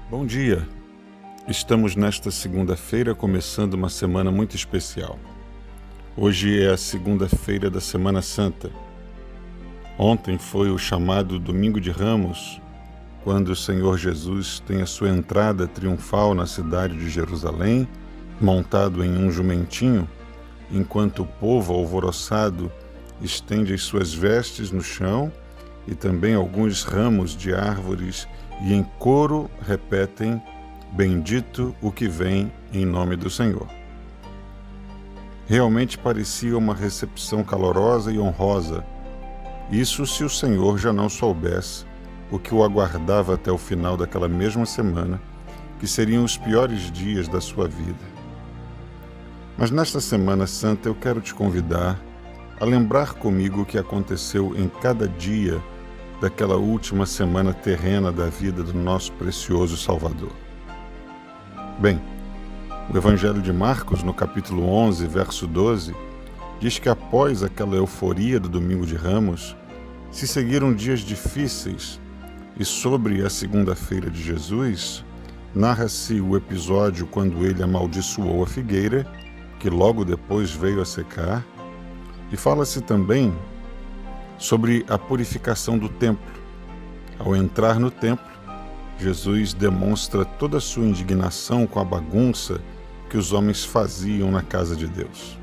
Bom dia! Estamos nesta segunda-feira começando uma semana muito especial. Hoje é a segunda-feira da Semana Santa. Ontem foi o chamado Domingo de Ramos, quando o Senhor Jesus tem a sua entrada triunfal na cidade de Jerusalém, montado em um jumentinho, enquanto o povo alvoroçado estende as suas vestes no chão e também alguns ramos de árvores e em coro repetem: Bendito o que vem em nome do Senhor. Realmente parecia uma recepção calorosa e honrosa, isso se o Senhor já não soubesse o que o aguardava até o final daquela mesma semana, que seriam os piores dias da sua vida. Mas nesta Semana Santa eu quero te convidar a lembrar comigo o que aconteceu em cada dia daquela última semana terrena da vida do nosso precioso Salvador. Bem, o Evangelho de Marcos, no capítulo 11, verso 12, diz que após aquela euforia do Domingo de Ramos, se seguiram dias difíceis e sobre a segunda-feira de Jesus, narra-se o episódio quando ele amaldiçoou a figueira, que logo depois veio a secar, e fala-se também sobre a purificação do templo. Ao entrar no templo, Jesus demonstra toda a sua indignação com a bagunça que os homens faziam na casa de Deus,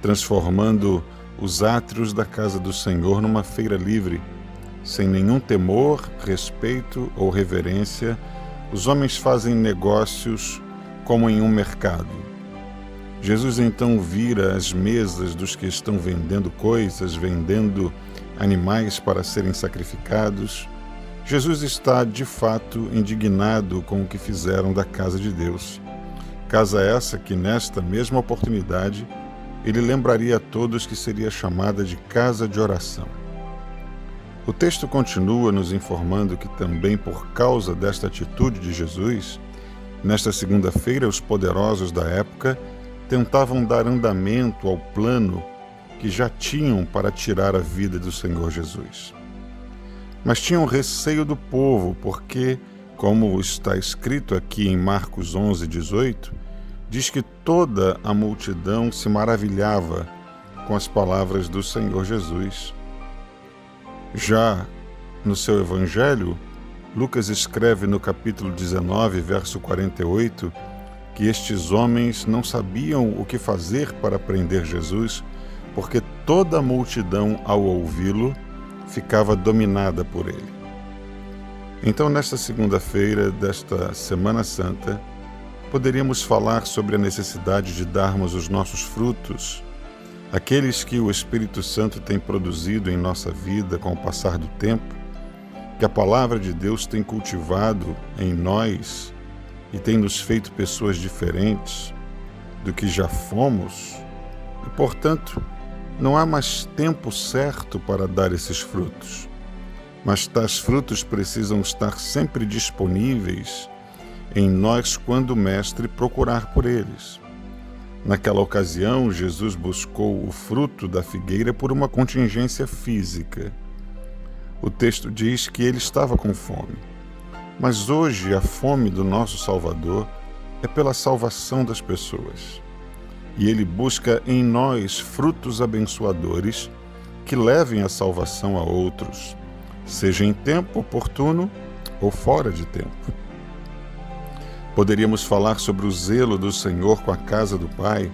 transformando os átrios da casa do Senhor numa feira livre. Sem nenhum temor, respeito ou reverência, os homens fazem negócios como em um mercado. Jesus então vira as mesas dos que estão vendendo coisas, vendendo animais para serem sacrificados. Jesus está, de fato, indignado com o que fizeram da casa de Deus. Casa essa que, nesta mesma oportunidade, ele lembraria a todos que seria chamada de casa de oração. O texto continua nos informando que também por causa desta atitude de Jesus, nesta segunda-feira os poderosos da época tentavam dar andamento ao plano que já tinham para tirar a vida do Senhor Jesus. Mas tinham receio do povo, porque, como está escrito aqui em Marcos 11, 18, diz que toda a multidão se maravilhava com as palavras do Senhor Jesus. Já no seu Evangelho, Lucas escreve no capítulo 19, verso 48, que estes homens não sabiam o que fazer para prender Jesus, porque toda a multidão, ao ouvi-lo, ficava dominada por ele. Então, nesta segunda-feira desta Semana Santa, poderíamos falar sobre a necessidade de darmos os nossos frutos, aqueles que o Espírito Santo tem produzido em nossa vida com o passar do tempo, que a Palavra de Deus tem cultivado em nós e tem nos feito pessoas diferentes do que já fomos, e, portanto, não há mais tempo certo para dar esses frutos, mas tais frutos precisam estar sempre disponíveis em nós quando o Mestre procurar por eles. Naquela ocasião, Jesus buscou o fruto da figueira por uma contingência física. O texto diz que ele estava com fome. Mas hoje a fome do nosso Salvador é pela salvação das pessoas. E ele busca em nós frutos abençoadores que levem a salvação a outros, seja em tempo oportuno ou fora de tempo. Poderíamos falar sobre o zelo do Senhor com a casa do Pai,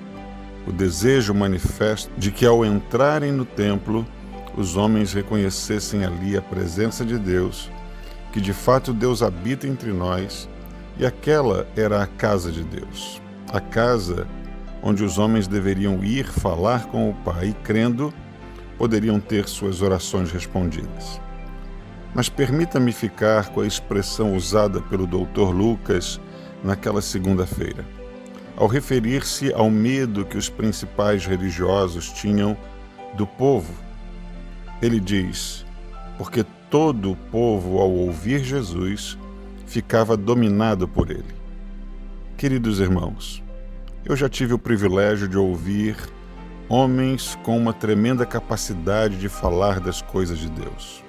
o desejo manifesto de que ao entrarem no templo, os homens reconhecessem ali a presença de Deus, que de fato Deus habita entre nós, e aquela era a casa de Deus, a casa onde os homens deveriam ir falar com o Pai e, crendo, poderiam ter suas orações respondidas. Mas permita-me ficar com a expressão usada pelo Dr. Lucas naquela segunda-feira, ao referir-se ao medo que os principais religiosos tinham do povo. Ele diz: porque todo o povo, ao ouvir Jesus, ficava dominado por ele. Queridos irmãos, eu já tive o privilégio de ouvir homens com uma tremenda capacidade de falar das coisas de Deus.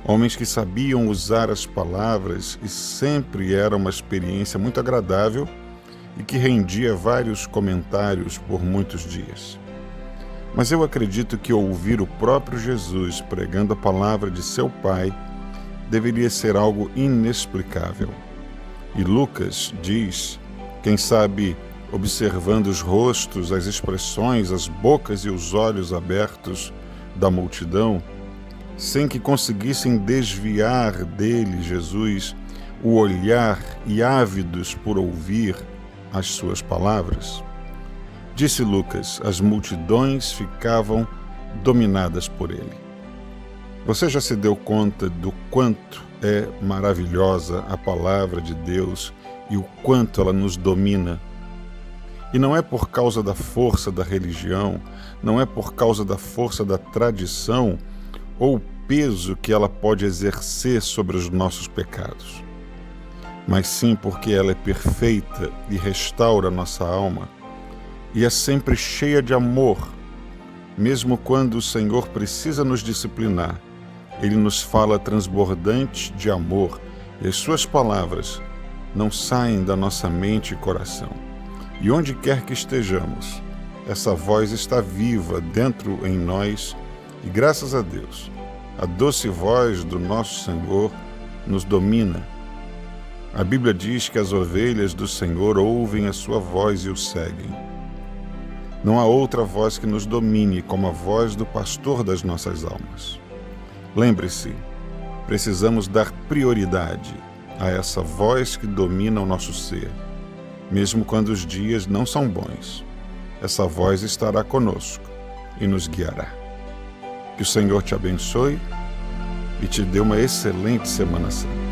Homens que sabiam usar as palavras e sempre era uma experiência muito agradável e que rendia vários comentários por muitos dias. Mas eu acredito que ouvir o próprio Jesus pregando a palavra de seu Pai deveria ser algo inexplicável. E Lucas diz, quem sabe observando os rostos, as expressões, as bocas e os olhos abertos da multidão, sem que conseguissem desviar dele, Jesus, o olhar e ávidos por ouvir as suas palavras. Disse Lucas, as multidões ficavam dominadas por ele. Você já se deu conta do quanto é maravilhosa a palavra de Deus e o quanto ela nos domina? E não é por causa da força da religião, não é por causa da força da tradição ou o peso que ela pode exercer sobre os nossos pecados, mas sim porque ela é perfeita e restaura a nossa alma e é sempre cheia de amor. Mesmo quando o Senhor precisa nos disciplinar, Ele nos fala transbordante de amor e as suas palavras não saem da nossa mente e coração. E onde quer que estejamos, essa voz está viva dentro em nós e, graças a Deus, a doce voz do nosso Senhor nos domina. A Bíblia diz que as ovelhas do Senhor ouvem a sua voz e o seguem. Não há outra voz que nos domine como a voz do pastor das nossas almas. Lembre-se, precisamos dar prioridade a essa voz que domina o nosso ser. Mesmo quando os dias não são bons, essa voz estará conosco e nos guiará. Que o Senhor te abençoe e te dê uma excelente Semana Santa.